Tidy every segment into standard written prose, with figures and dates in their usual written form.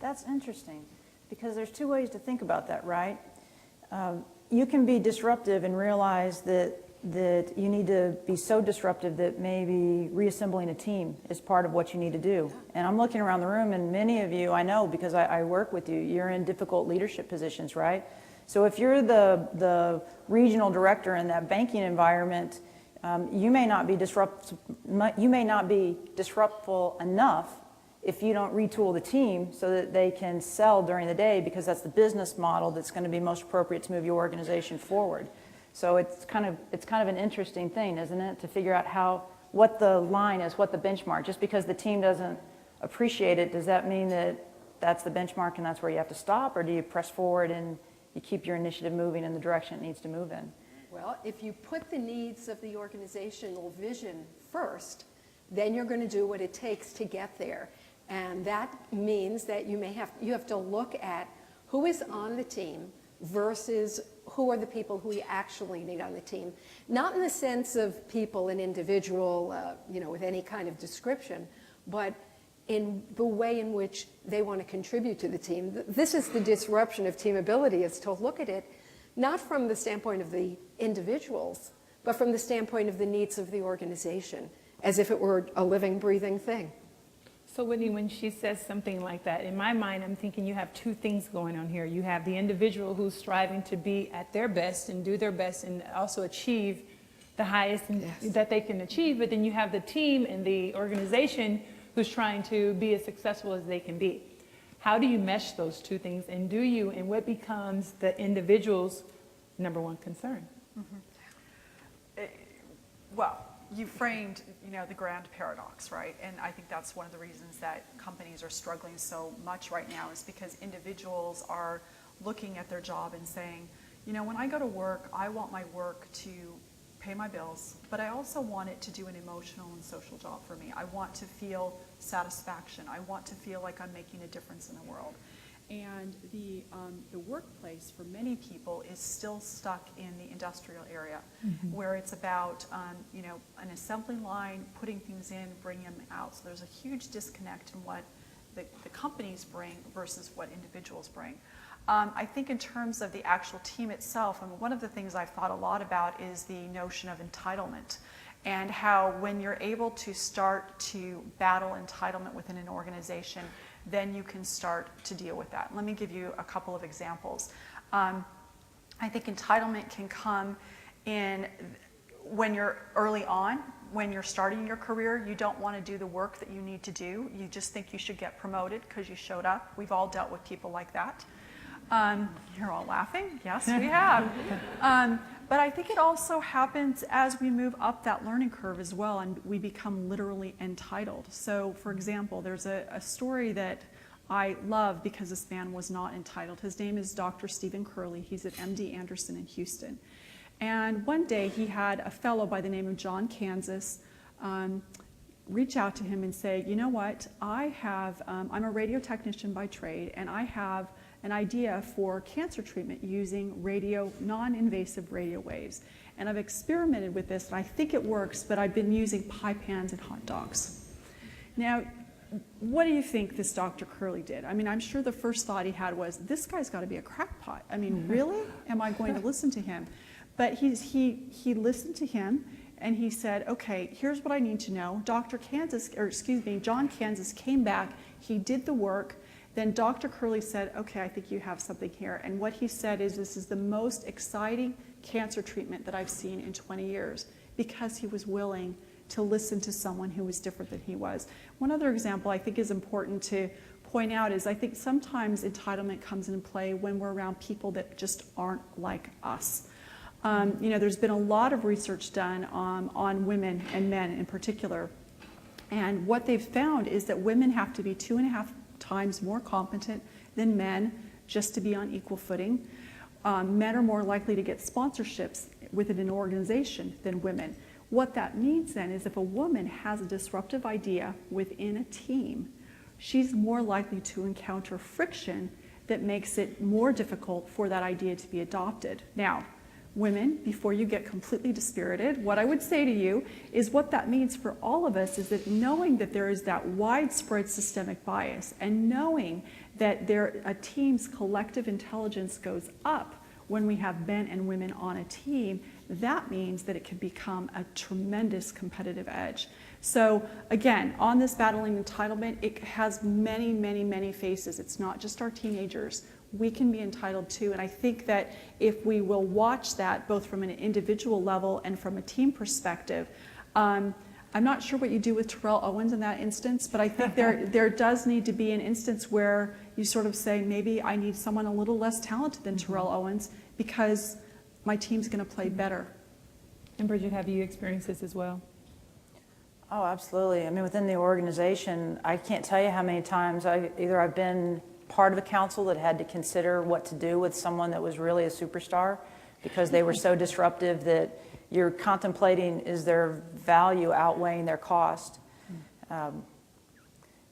That's interesting, because there's two ways to think about that, right? You can be disruptive and realize that you need to be so disruptive that maybe reassembling a team is part of what you need to do. And I'm looking around the room, and many of you, I know because I work with you, you're in difficult leadership positions, right? So if you're the regional director in that banking environment, you may not be disruptful enough if you don't retool the team so that they can sell during the day, because that's the business model that's going to be most appropriate to move your organization forward. So it's kind of an interesting thing, isn't it, to figure out what the line is, what the benchmark. Just because the team doesn't appreciate it, does that mean that that's the benchmark and that's where you have to stop, or do you press forward and you keep your initiative moving in the direction it needs to move in? Well, if you put the needs of the organizational vision first, then you're going to do what it takes to get there. And that means that you have to look at who is on the team versus who are the people who you actually need on the team. Not in the sense of people, an individual, with any kind of description, but in the way in which they want to contribute to the team. This is the disruption of teamability, is to look at it not from the standpoint of the individuals, but from the standpoint of the needs of the organization, as if it were a living, breathing thing. So Whitney, when she says something like that, in my mind, I'm thinking you have two things going on here. You have the individual who's striving to be at their best and do their best and also achieve the highest that they can achieve, but then you have the team and the organization who's trying to be as successful as they can be. How do you mesh those two things, and what becomes the individual's number one concern? Mm-hmm. Well, you framed, the grand paradox, right? And I think that's one of the reasons that companies are struggling so much right now, is because individuals are looking at their job and saying, when I go to work, I want my work to pay my bills, but I also want it to do an emotional and social job for me. I want to feel satisfaction. I want to feel like I'm making a difference in the world. And the workplace for many people is still stuck in the industrial area, mm-hmm. where it's about an assembly line, putting things in, bringing them out. So there's a huge disconnect in what the companies bring versus what individuals bring. I think in terms of the actual team itself, one of the things I've thought a lot about is the notion of entitlement, and how when you're able to start to battle entitlement within an organization, then you can start to deal with that. Let me give you a couple of examples. I think entitlement can come in when you're early on, when you're starting your career. You don't want to do the work that you need to do. You just think you should get promoted because you showed up. We've all dealt with people like that. You're all laughing. Yes, we have. But I think it also happens as we move up that learning curve as well, and we become literally entitled. So, for example, there's a story that I love because this man was not entitled. His name is Dr. Stephen Curley. He's at MD Anderson in Houston. And one day he had a fellow by the name of John Kansas reach out to him and say, you know what, I'm a radio technician by trade, and I have an idea for cancer treatment using non-invasive radio waves. And I've experimented with this, and I think it works, but I've been using pie pans and hot dogs. Now, what do you think this Dr. Curley did? I'm sure the first thought he had was, this guy's got to be a crackpot. Really? Am I going to listen to him? But he listened to him, and he said, okay, here's what I need to know. John Kansas came back, he did the work. Then Dr. Curley said, okay, I think you have something here. And what he said is, this is the most exciting cancer treatment that I've seen in 20 years, because he was willing to listen to someone who was different than he was. One other example I think is important to point out is, I think sometimes entitlement comes into play when we're around people that just aren't like us. There's been a lot of research done on women and men in particular. And what they've found is that women have to be 2.5 times more competent than men just to be on equal footing. Men are more likely to get sponsorships within an organization than women. What that means then is, if a woman has a disruptive idea within a team, she's more likely to encounter friction that makes it more difficult for that idea to be adopted. Now, women, before you get completely dispirited, what I would say to you is what that means for all of us is that knowing that there is that widespread systemic bias and knowing that a team's collective intelligence goes up when we have men and women on a team, that means that it can become a tremendous competitive edge. So again, on this battling entitlement, it has many, many, many faces. It's not just our teenagers. We can be entitled too, and I think that if we will watch that both from an individual level and from a team perspective, I'm not sure what you do with Terrell Owens in that instance, but I think there does need to be an instance where you sort of say, maybe I need someone a little less talented than Terrell Owens because my team's going to play better. And Bridgette, have you experienced this as well? Oh, absolutely. I mean, within the organization, I can't tell you how many times I've been part of a council that had to consider what to do with someone that was really a superstar because they were so disruptive that you're contemplating, is their value outweighing their cost?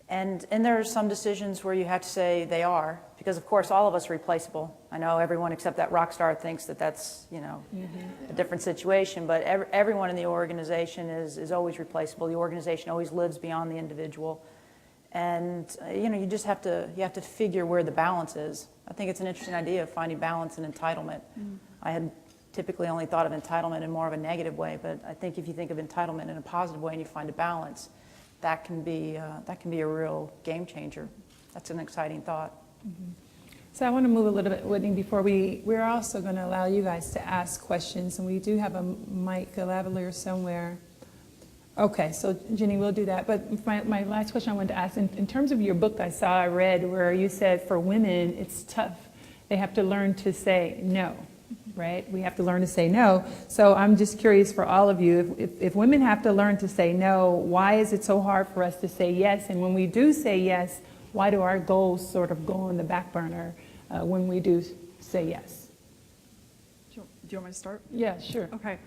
And there are some decisions where you have to say they are, because of course all of us are replaceable. I know everyone except that rock star thinks that that's, a different situation, but everyone in the organization is always replaceable. The organization always lives beyond the individual. And you just have to figure where the balance is. I think it's an interesting idea of finding balance and entitlement. I had typically only thought of entitlement in more of a negative way, but I think if you think of entitlement in a positive way and you find a balance, that can be a real game changer. That's an exciting thought. So I want to move a little bit, Whitney, before we're also going to allow you guys to ask questions, and we do have a mic, a lavalier somewhere. Okay, so Jenny, we'll do that. But my last question I wanted to ask, in terms of your book I read, where you said for women, it's tough. They have to learn to say no, right? We have to learn to say no. So I'm just curious for all of you, if women have to learn to say no, why is it so hard for us to say yes? And when we do say yes, why do our goals sort of go on the back burner when we do say yes? Do you want me to start? Yeah, sure. Okay.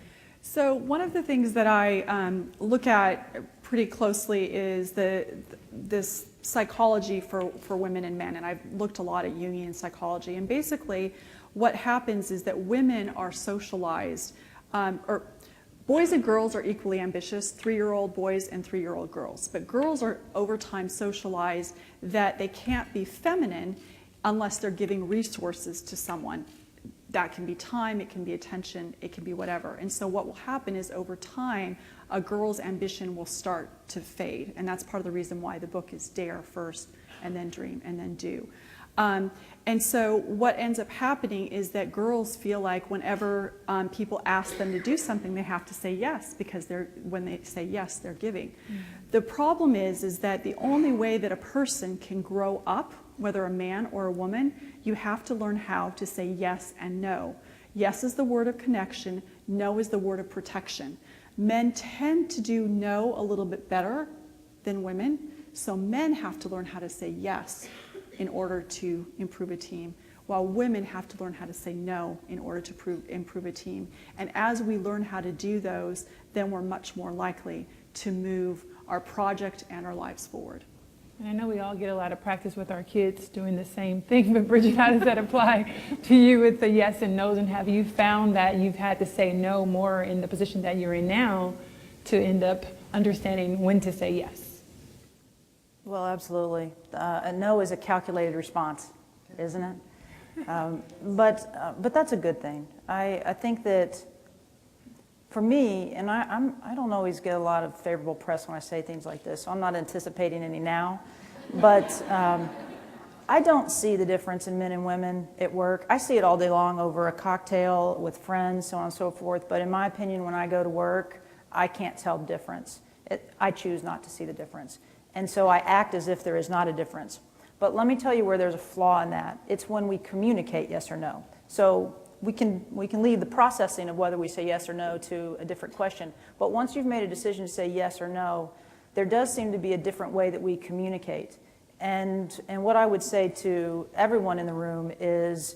So one of the things that I look at pretty closely is this psychology for women and men, and I've looked a lot at Jungian psychology, and basically what happens is that women are socialized, or boys and girls are equally ambitious, 3-year-old boys and 3-year-old girls, but girls are over time socialized that they can't be feminine unless they're giving resources to someone. That can be time, it can be attention, it can be whatever. And so what will happen is over time, a girl's ambition will start to fade. And that's part of the reason why the book is dare first, and then dream, and then do. And so what ends up happening is that girls feel like whenever people ask them to do something, they have to say yes, because when they say yes, they're giving. The problem is that the only way that a person can grow up, whether a man or a woman, you have to learn how to say yes and no. Yes is the word of connection, no is the word of protection. Men tend to do no a little bit better than women, so men have to learn how to say yes in order to improve a team, while women have to learn how to say no in order to improve a team. And as we learn how to do those, then we're much more likely to move our project and our lives forward. And I know we all get a lot of practice with our kids doing the same thing, but Bridgette, how does that apply to you with the yes and no's? And have you found that you've had to say no more in the position that you're in now to end up understanding when to say yes? Well, absolutely. A no is a calculated response, isn't it? But that's a good thing. I think that for me, and I don't always get a lot of favorable press when I say things like this, so I'm not anticipating any now, but I don't see the difference in men and women at work. I see it all day long over a cocktail with friends, so on and so forth, but in my opinion, when I go to work, I can't tell the difference. I choose not to see the difference. And so I act as if there is not a difference. But let me tell you where there's a flaw in that. It's when we communicate yes or no. So we can leave the processing of whether we say yes or no to a different question. But once you've made a decision to say yes or no, there does seem to be a different way that we communicate. And what I would say to everyone in the room is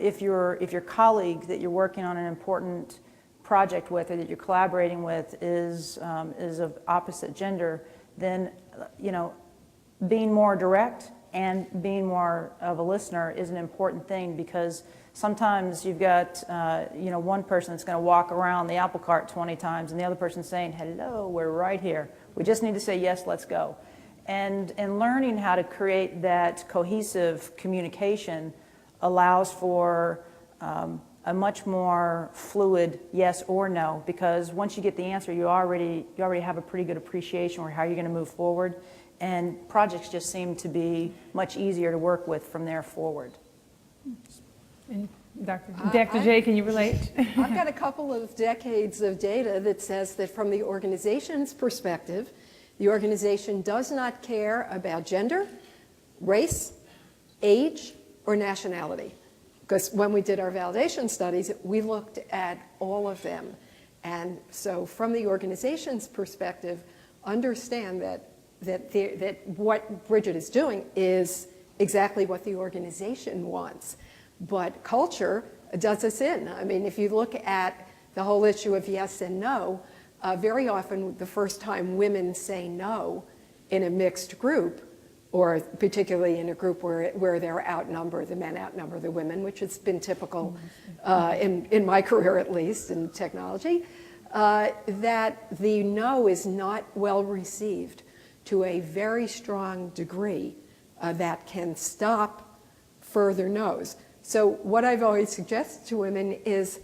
if your colleague that you're working on an important project with or that you're collaborating with is of opposite gender, then being more direct and being more of a listener is an important thing, because sometimes you've got one person that's going to walk around the apple cart 20 times and the other person saying, hello, we're right here. We just need to say yes, let's go. And learning how to create that cohesive communication allows for a much more fluid yes or no, because once you get the answer, you already have a pretty good appreciation for how you're going to move forward, and projects just seem to be much easier to work with from there forward. And Dr. J, can you relate? I've got a couple of decades of data that says that from the organization's perspective, the organization does not care about gender, race, age, or nationality. Because when we did our validation studies, we looked at all of them. And so from the organization's perspective, understand that what Bridgette is doing is exactly what the organization wants. But culture does us in. I mean, if you look at the whole issue of yes and no, very often the first time women say no in a mixed group, or particularly in a group where they're outnumbered, the men outnumber the women, which has been typical in my career, at least, in technology, that the no is not well received to a very strong degree that can stop further no's. So what I've always suggested to women is,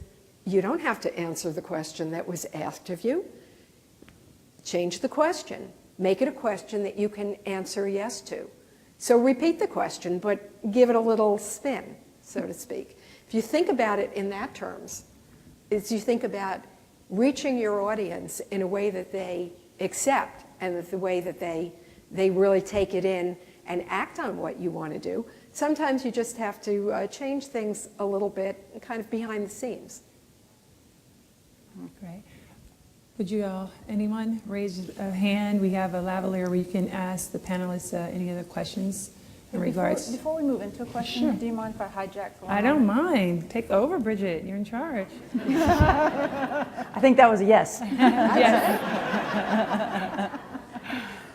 you don't have to answer the question that was asked of you. Change the question. Make it a question that you can answer yes to. So repeat the question, but give it a little spin, so to speak. If you think about it in that terms, is you think about reaching your audience in a way that they accept, and the way that they really take it in and act on what you want to do. Sometimes you just have to change things a little bit, kind of behind the scenes. Great. Would you all, anyone, raise a hand? We have a lavalier where you can ask the panelists any other questions in regards. Before we move into a question, Sure. do you mind if I hijack for one I don't moment? mind. Take over, Bridgette. You're in charge. I think that was a yes.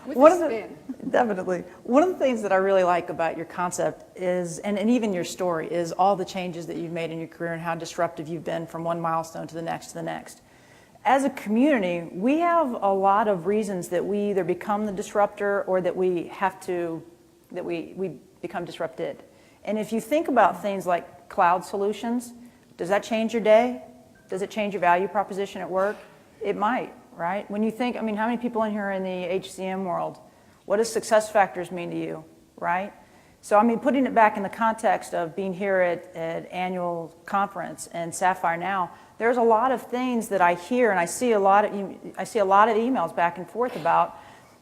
With One a of the- spin. Definitely. One of the things that I really like about your concept is, and even your story, is all the changes that you've made in your career and how disruptive you've been from one milestone to the next to the next. As a community, we have a lot of reasons that we either become the disruptor or that we become disrupted. And if you think about things like cloud solutions, does that change your day? Does it change your value proposition at work? It might, right? When you think, I mean, how many people in here are in the HCM world? What does success factors mean to you, right? So, I mean, putting it back in the context of being here at Annual Conference and Sapphire Now, there's a lot of things that I hear, and I see a lot of emails back and forth about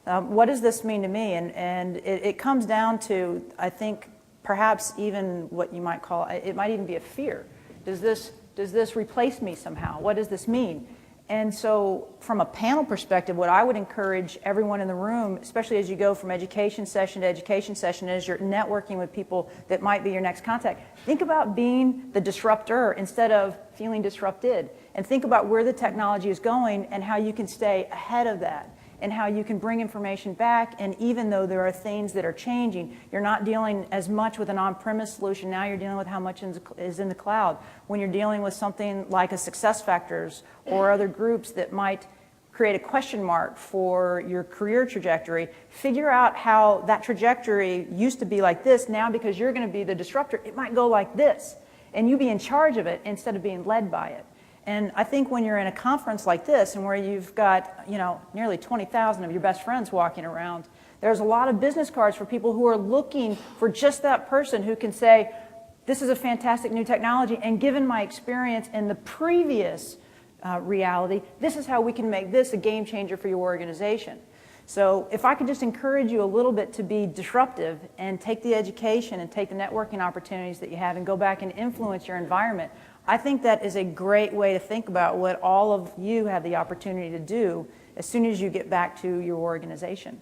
what does this mean to me, and it comes down to, I think, perhaps even what you might call, it might even be a fear. Does this replace me somehow? What does this mean? And so from a panel perspective, what I would encourage everyone in the room, especially as you go from education session to education session, as you're networking with people that might be your next contact, think about being the disruptor instead of feeling disrupted. And think about where the technology is going and how you can stay ahead of that, and how you can bring information back. And even though there are things that are changing, you're not dealing as much with an on-premise solution. Now you're dealing with how much is in the cloud. When you're dealing with something like a SuccessFactors or other groups that might create a question mark for your career trajectory, figure out how that trajectory used to be like this. Now, because you're going to be the disruptor, it might go like this, and you be in charge of it instead of being led by it. And I think when you're in a conference like this, and where you've got, nearly 20,000 of your best friends walking around, there's a lot of business cards for people who are looking for just that person who can say, this is a fantastic new technology, and given my experience in the previous reality, this is how we can make this a game changer for your organization. So if I could just encourage you a little bit to be disruptive and take the education and take the networking opportunities that you have and go back and influence your environment, I think that is a great way to think about what all of you have the opportunity to do as soon as you get back to your organization.